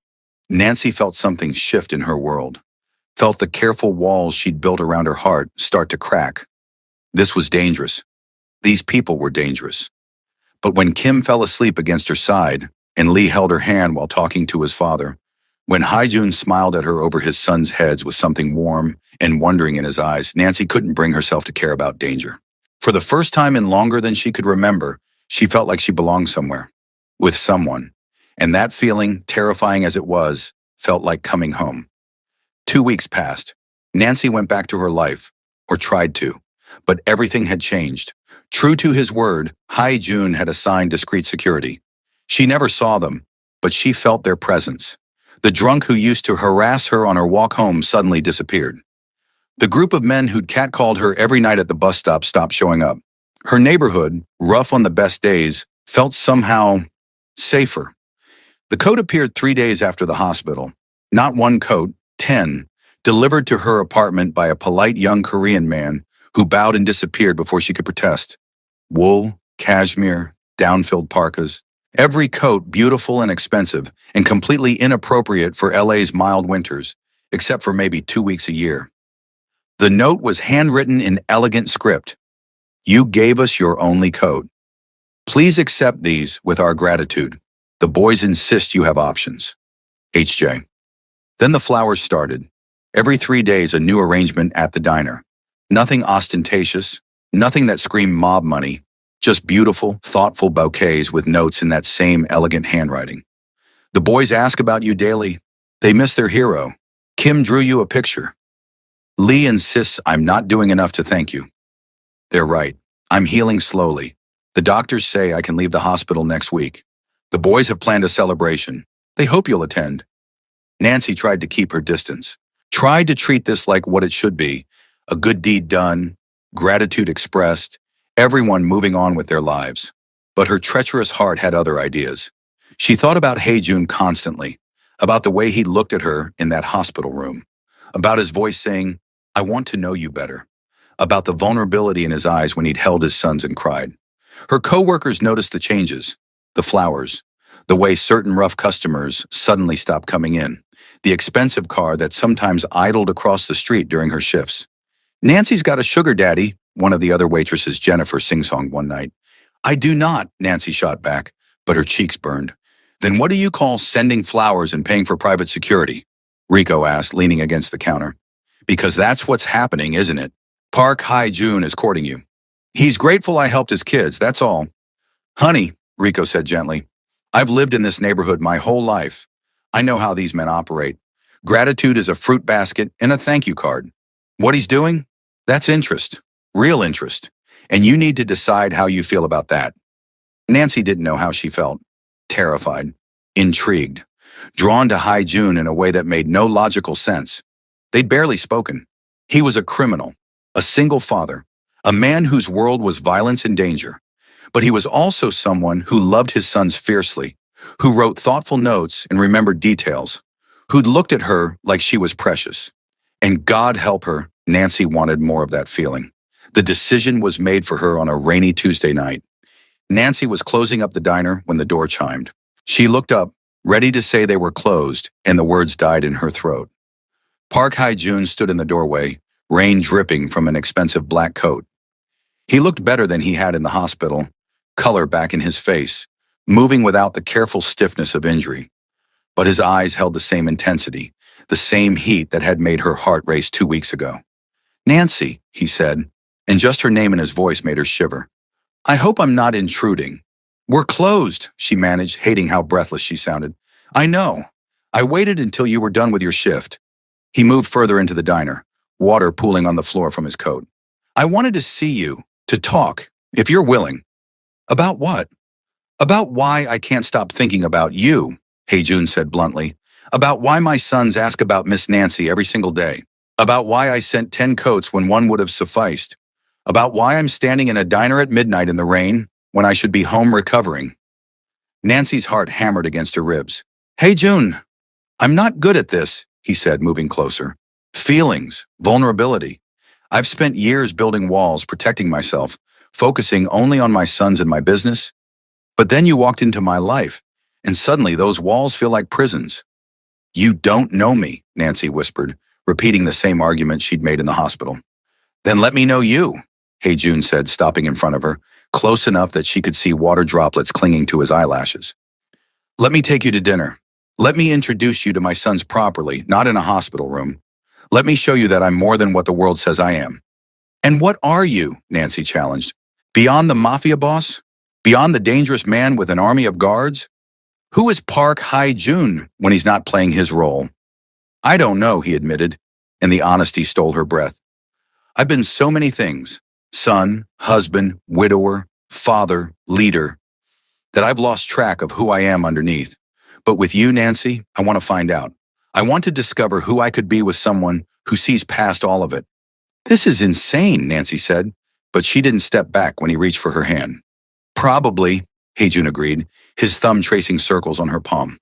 Nancy felt something shift in her world, felt the careful walls she'd built around her heart start to crack. This was dangerous. These people were dangerous. But when Kim fell asleep against her side and Lee held her hand while talking to his father, when Haejun smiled at her over his sons' heads with something warm and wondering in his eyes, Nancy couldn't bring herself to care about danger. For the first time in longer than she could remember, she felt like she belonged somewhere, with someone. And that feeling, terrifying as it was, felt like coming home. 2 weeks passed. Nancy went back to her life, or tried to, but everything had changed. True to his word, Haejun had assigned discreet security. She never saw them, but she felt their presence. The drunk who used to harass her on her walk home suddenly disappeared. The group of men who'd catcalled her every night at the bus stop stopped showing up. Her neighborhood, rough on the best days, felt somehow safer. The coat appeared 3 days after the hospital. Not one coat, 10, delivered to her apartment by a polite young Korean man who bowed and disappeared before she could protest. Wool, cashmere, down-filled parkas. Every coat beautiful and expensive and completely inappropriate for LA's mild winters, except for maybe 2 weeks a year. The note was handwritten in elegant script. You gave us your only coat. Please accept these with our gratitude. The boys insist you have options. HJ. Then the flowers started. Every 3 days, a new arrangement at the diner. Nothing ostentatious, nothing that screamed mob money, just beautiful, thoughtful bouquets with notes in that same elegant handwriting. The boys ask about you daily. They miss their hero. Kim drew you a picture. Lee insists I'm not doing enough to thank you. They're right. I'm healing slowly. The doctors say I can leave the hospital next week. The boys have planned a celebration. They hope you'll attend. Nancy tried to keep her distance, tried to treat this like what it should be, a good deed done, gratitude expressed, everyone moving on with their lives. But her treacherous heart had other ideas. She thought about Haejun constantly, about the way he looked at her in that hospital room, about his voice saying, I want to know you better, about the vulnerability in his eyes when he'd held his sons and cried. Her co-workers noticed the changes, the flowers, the way certain rough customers suddenly stopped coming in, the expensive car that sometimes idled across the street during her shifts. Nancy's got a sugar daddy, one of the other waitresses, Jennifer, sing-songed one night. I do not, Nancy shot back, but her cheeks burned. Then what do you call sending flowers and paying for private security? Rico asked, leaning against the counter. Because that's what's happening, isn't it? Park Hae-jun is courting you. He's grateful I helped his kids, that's all. Honey, Rico said gently, I've lived in this neighborhood my whole life. I know how these men operate. Gratitude is a fruit basket and a thank you card. What he's doing? That's interest. Real interest. And you need to decide how you feel about that. Nancy didn't know how she felt. Terrified. Intrigued. Drawn to Hai Jun in a way that made no logical sense. They'd barely spoken. He was a criminal. A single father. A man whose world was violence and danger. But he was also someone who loved his sons fiercely, who wrote thoughtful notes and remembered details, who'd looked at her like she was precious. And God help her, Nancy wanted more of that feeling. The decision was made for her on a rainy Tuesday night. Nancy was closing up the diner when the door chimed. She looked up, ready to say they were closed, and the words died in her throat. Park Hae-jun stood in the doorway, rain dripping from an expensive black coat. He looked better than he had in the hospital, color back in his face, moving without the careful stiffness of injury. But his eyes held the same intensity, the same heat that had made her heart race 2 weeks ago. "Nancy," he said, and just her name in his voice made her shiver. "I hope I'm not intruding." "We're closed," she managed, hating how breathless she sounded. "I know. I waited until you were done with your shift." He moved further into the diner, water pooling on the floor from his coat. "I wanted to see you, to talk, if you're willing." "About what?" "About why I can't stop thinking about you," Hae-jun said bluntly. "About why my sons ask about Miss Nancy every single day. About why I sent 10 coats when one would have sufficed. About why I'm standing in a diner at midnight in the rain when I should be home recovering." Nancy's heart hammered against her ribs. "Hae-jun, I'm not good at this," he said, moving closer. "Feelings, vulnerability. I've spent years building walls, protecting myself, focusing only on my sons and my business. But then you walked into my life, and suddenly those walls feel like prisons." "You don't know me," Nancy whispered, repeating the same argument she'd made in the hospital. "Then let me know you," Hae-jun said, stopping in front of her, close enough that she could see water droplets clinging to his eyelashes. "Let me take you to dinner. Let me introduce you to my sons properly, not in a hospital room. Let me show you that I'm more than what the world says I am." "And what are you?" Nancy challenged. "Beyond the Mafia boss? Beyond the dangerous man with an army of guards? Who is Park Hae-jun when he's not playing his role?" "I don't know," he admitted, and the honesty stole her breath. "I've been so many things, son, husband, widower, father, leader, that I've lost track of who I am underneath. But with you, Nancy, I want to find out. I want to discover who I could be with someone who sees past all of it." "This is insane," Nancy said, but she didn't step back when he reached for her hand. "Probably," Hae-jun agreed, his thumb tracing circles on her palm.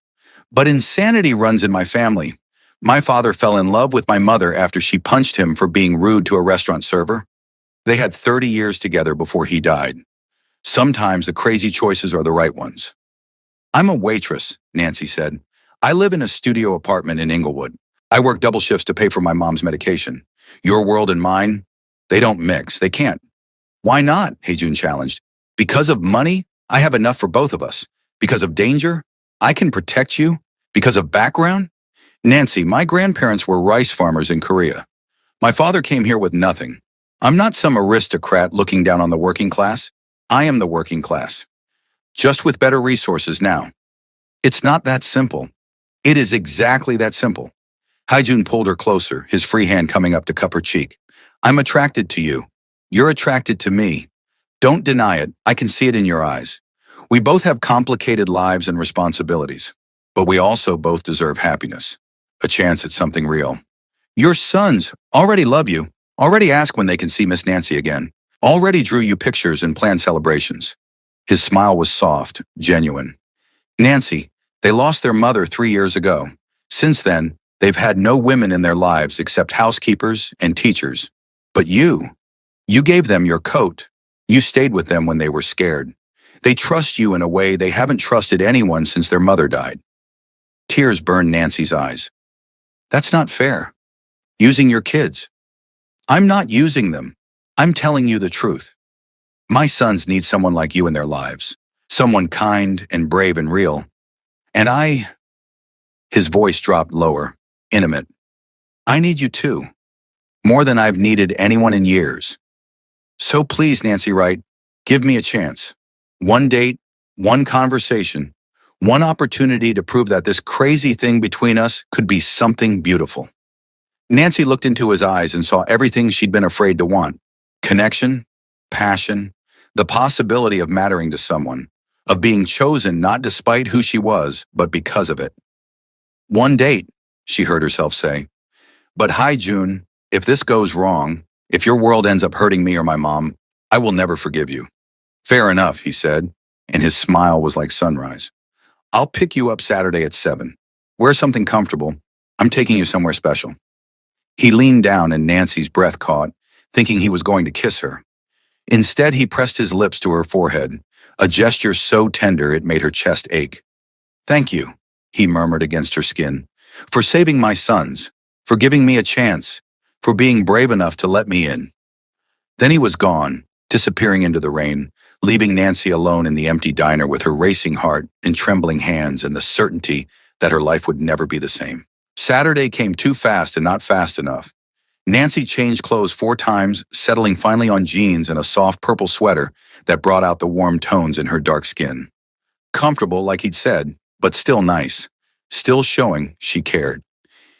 "But insanity runs in my family. My father fell in love with my mother after she punched him for being rude to a restaurant server. They had 30 years together before he died. Sometimes the crazy choices are the right ones." "I'm a waitress," Nancy said. "I live in a studio apartment in Inglewood. I work double shifts to pay for my mom's medication. Your world and mine, they don't mix. They can't." "Why not?" Hae-jun challenged. "Because of money, I have enough for both of us. Because of danger, I can protect you. Because of background? Nancy, my grandparents were rice farmers in Korea. My father came here with nothing. I'm not some aristocrat looking down on the working class. I am the working class. Just with better resources now." "It's not that simple." "It is exactly that simple." Hae-jun pulled her closer, his free hand coming up to cup her cheek. "I'm attracted to you. You're attracted to me. Don't deny it. I can see it in your eyes. We both have complicated lives and responsibilities, but we also both deserve happiness. A chance at something real. Your sons already love you, already ask when they can see Miss Nancy again, already drew you pictures and planned celebrations." His smile was soft, genuine. "Nancy, they lost their mother 3 years ago. Since then, they've had no women in their lives except housekeepers and teachers. But you gave them your coat. You stayed with them when they were scared. They trust you in a way they haven't trusted anyone since their mother died." Tears burned Nancy's eyes. "That's not fair. Using your kids." "I'm not using them. I'm telling you the truth. My sons need someone like you in their lives. Someone kind and brave and real. And his voice dropped lower, intimate. "I need you too. More than I've needed anyone in years. So please, Nancy Wright, give me a chance. One date, one conversation, one opportunity to prove that this crazy thing between us could be something beautiful." Nancy looked into his eyes and saw everything she'd been afraid to want. Connection, passion, the possibility of mattering to someone, of being chosen not despite who she was, but because of it. One date, she heard herself say. But hi, June, if this goes wrong, if your world ends up hurting me or my mom, I will never forgive you. Fair enough, he said, and his smile was like sunrise. I'll pick you up Saturday at 7. Wear something comfortable. I'm taking you somewhere special. He leaned down and Nancy's breath caught, thinking he was going to kiss her. Instead, he pressed his lips to her forehead, a gesture so tender it made her chest ache. Thank you, he murmured against her skin, for saving my sons, for giving me a chance, for being brave enough to let me in. Then he was gone, disappearing into the rain, leaving Nancy alone in the empty diner with her racing heart and trembling hands and the certainty that her life would never be the same. Saturday came too fast and not fast enough. Nancy changed clothes 4 times, settling finally on jeans and a soft purple sweater that brought out the warm tones in her dark skin. Comfortable, like he'd said, but still nice, still showing she cared.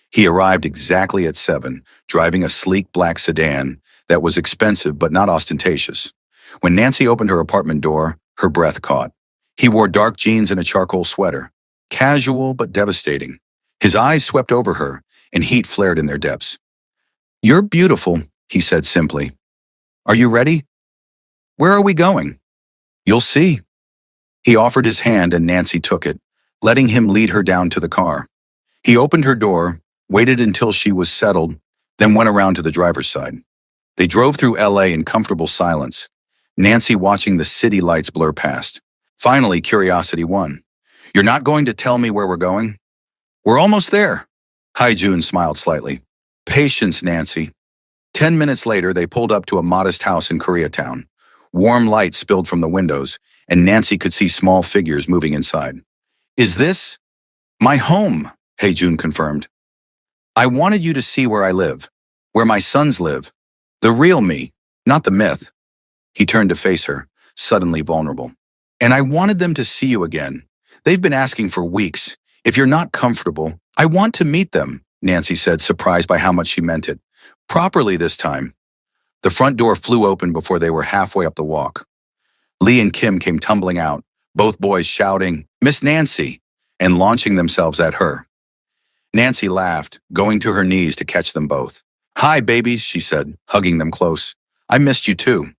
He arrived exactly at 7, driving a sleek black sedan that was expensive but not ostentatious. When Nancy opened her apartment door, her breath caught. He wore dark jeans and a charcoal sweater, casual but devastating. His eyes swept over her, and heat flared in their depths. You're beautiful, he said simply. Are you ready? Where are we going? You'll see. He offered his hand and Nancy took it, letting him lead her down to the car. He opened her door, waited until she was settled, then went around to the driver's side. They drove through LA in comfortable silence, Nancy watching the city lights blur past. Finally, curiosity won. You're not going to tell me where we're going? We're almost there. Hi, June smiled slightly. Patience, Nancy. 10 minutes later, they pulled up to a modest house in Koreatown. Warm light spilled from the windows, and Nancy could see small figures moving inside. Is this my home? Hey, June confirmed. I wanted you to see where I live, where my sons live. The real me, not the myth. He turned to face her, suddenly vulnerable. And I wanted them to see you again. They've been asking for weeks. If you're not comfortable, I want to meet them, Nancy said, surprised by how much she meant it. Properly this time. The front door flew open before they were halfway up the walk. Lee and Kim came tumbling out, both boys shouting, Miss Nancy, and launching themselves at her. Nancy laughed, going to her knees to catch them both. Hi, babies, she said, hugging them close. I missed you too.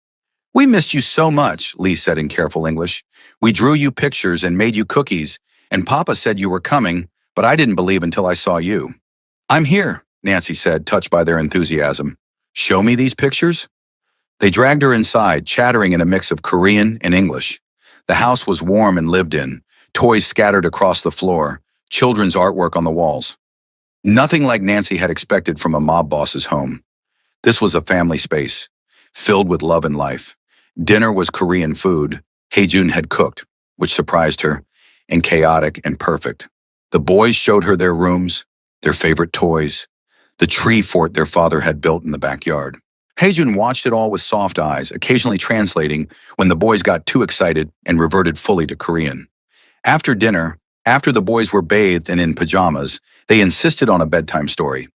We missed you so much, Lee said in careful English. We drew you pictures and made you cookies, and Papa said you were coming, but I didn't believe until I saw you. I'm here, Nancy said, touched by their enthusiasm. Show me these pictures? They dragged her inside, chattering in a mix of Korean and English. The house was warm and lived in, toys scattered across the floor, children's artwork on the walls. Nothing like Nancy had expected from a mob boss's home. This was a family space, filled with love and life. Dinner was Korean food, Haejun had cooked, which surprised her, and chaotic and perfect. The boys showed her their rooms, their favorite toys, the tree fort their father had built in the backyard. Haejun watched it all with soft eyes, occasionally translating when the boys got too excited and reverted fully to Korean. After dinner, after the boys were bathed and in pajamas, they insisted on a bedtime story.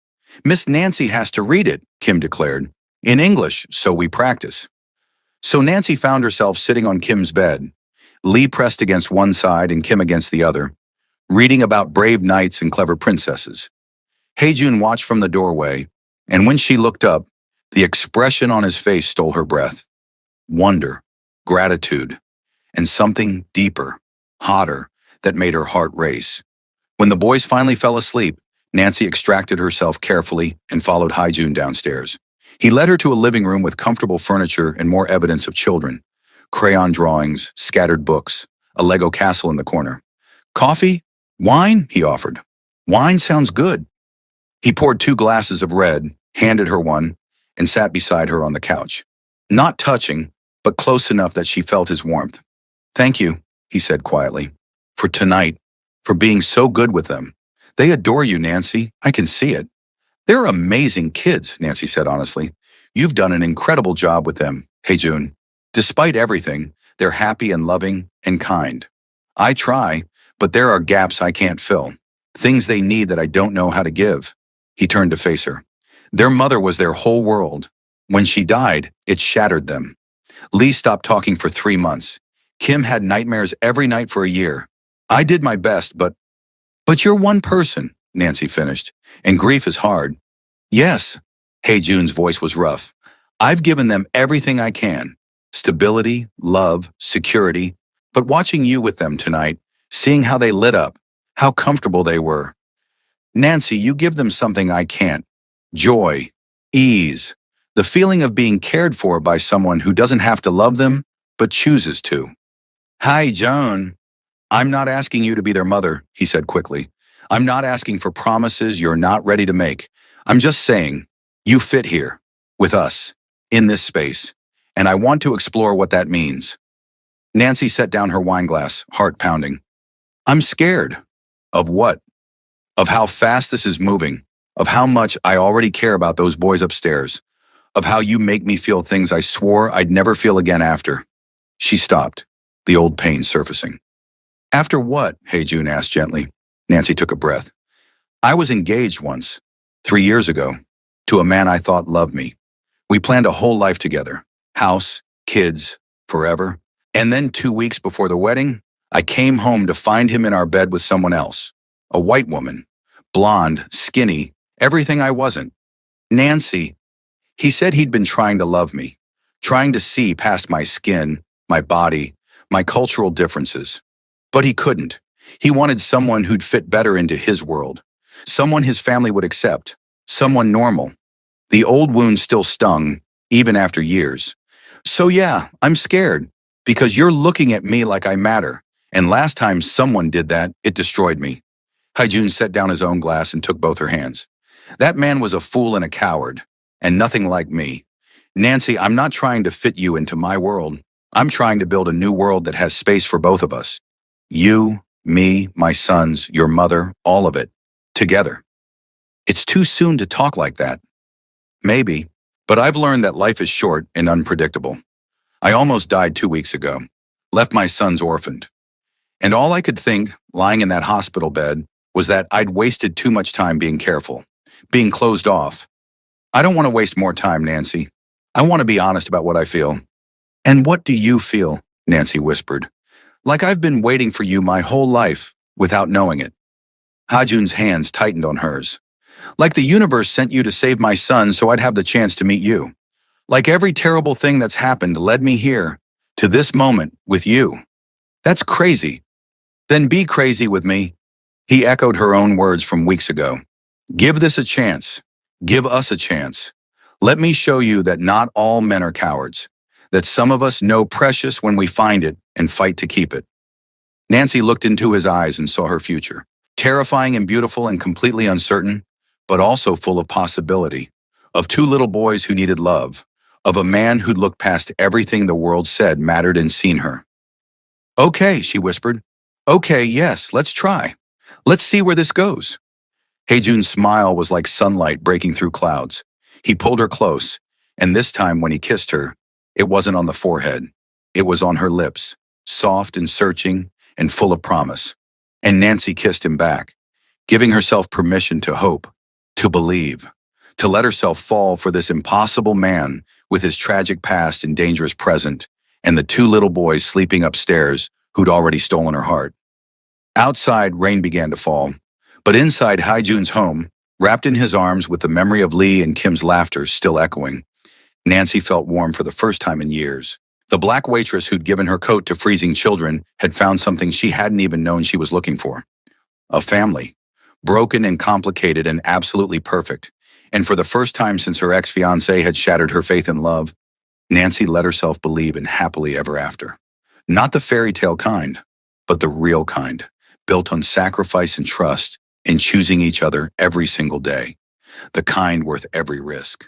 Miss Nancy has to read it, Kim declared. In English, so we practice. So Nancy found herself sitting on Kim's bed, Lee pressed against one side and Kim against the other, reading about brave knights and clever princesses. Haejun watched from the doorway, and when she looked up, the expression on his face stole her breath. Wonder, gratitude, and something deeper, hotter, that made her heart race. When the boys finally fell asleep, Nancy extracted herself carefully and followed Haejun downstairs. He led her to a living room with comfortable furniture and more evidence of children. Crayon drawings, scattered books, a Lego castle in the corner. Coffee? Wine? He offered. Wine sounds good. He poured 2 glasses of red, handed her one, and sat beside her on the couch. Not touching, but close enough that she felt his warmth. Thank you, he said quietly, for tonight, for being so good with them. They adore you, Nancy. I can see it. They're amazing kids, Nancy said honestly. You've done an incredible job with them, Haejun. Despite everything, they're happy and loving and kind. I try, but there are gaps I can't fill. Things they need that I don't know how to give. He turned to face her. Their mother was their whole world. When she died, it shattered them. Lee stopped talking for 3 months. Kim had nightmares every night for a year. I did my best, but you're one person, Nancy finished, and grief is hard. Yes. June's voice was rough. I've given them everything I can. Stability, love, security. But watching you with them tonight, seeing how they lit up, how comfortable they were. Nancy, you give them something I can't. Joy, ease, the feeling of being cared for by someone who doesn't have to love them, but chooses to. Hi, Joan. I'm not asking you to be their mother, he said quickly. I'm not asking for promises you're not ready to make. I'm just saying, you fit here, with us, in this space, and I want to explore what that means. Nancy set down her wine glass, heart pounding. I'm scared. Of what? Of how fast this is moving, of how much I already care about those boys upstairs, of how you make me feel things I swore I'd never feel again after. She stopped, the old pain surfacing. After what? June asked gently. Nancy took a breath. I was engaged once, 3 years ago, to a man I thought loved me. We planned a whole life together, house, kids, forever. And then 2 weeks before the wedding, I came home to find him in our bed with someone else, a white woman, blonde, skinny, everything I wasn't. Nancy, he said he'd been trying to love me, trying to see past my skin, my body, my cultural differences. But he couldn't. He wanted someone who'd fit better into his world, someone his family would accept, someone normal. The old wound still stung, even after years. So yeah, I'm scared, because you're looking at me like I matter, and last time someone did that, it destroyed me. June set down his own glass and took both her hands. That man was a fool and a coward, and nothing like me. Nancy, I'm not trying to fit you into my world. I'm trying to build a new world that has space for both of us. You, me, my sons, your mother, all of it. Together. It's too soon to talk like that. Maybe, but I've learned that life is short and unpredictable. I almost died 2 weeks ago. Left my sons orphaned. And all I could think, lying in that hospital bed, was that I'd wasted too much time being careful, being closed off. I don't want to waste more time, Nancy. I want to be honest about what I feel. And what do you feel? Nancy whispered. Like I've been waiting for you my whole life, without knowing it. June's hands tightened on hers. Like the universe sent you to save my son so I'd have the chance to meet you. Like every terrible thing that's happened led me here, to this moment, with you. That's crazy. Then be crazy with me. He echoed her own words from weeks ago. Give this a chance. Give us a chance. Let me show you that not all men are cowards, that some of us know precious when we find it and fight to keep it. Nancy looked into his eyes and saw her future, terrifying and beautiful and completely uncertain, but also full of possibility, of 2 little boys who needed love, of a man who'd looked past everything the world said mattered and seen her. Okay, she whispered. Okay, yes, let's try. Let's see where this goes. June's smile was like sunlight breaking through clouds. He pulled her close, and this time when he kissed her, it wasn't on the forehead. It was on her lips, soft and searching and full of promise. And Nancy kissed him back, giving herself permission to hope, to believe, to let herself fall for this impossible man with his tragic past and dangerous present, and the 2 little boys sleeping upstairs who'd already stolen her heart. Outside, rain began to fall, but inside June's home, wrapped in his arms with the memory of Lee and Kim's laughter still echoing, Nancy felt warm for the first time in years. The black waitress who'd given her coat to freezing children had found something she hadn't even known she was looking for. A family. Broken and complicated and absolutely perfect. And for the first time since her ex-fiancé had shattered her faith in love, Nancy let herself believe in happily ever after. Not the fairy tale kind, but the real kind, built on sacrifice and trust, and choosing each other every single day. The kind worth every risk.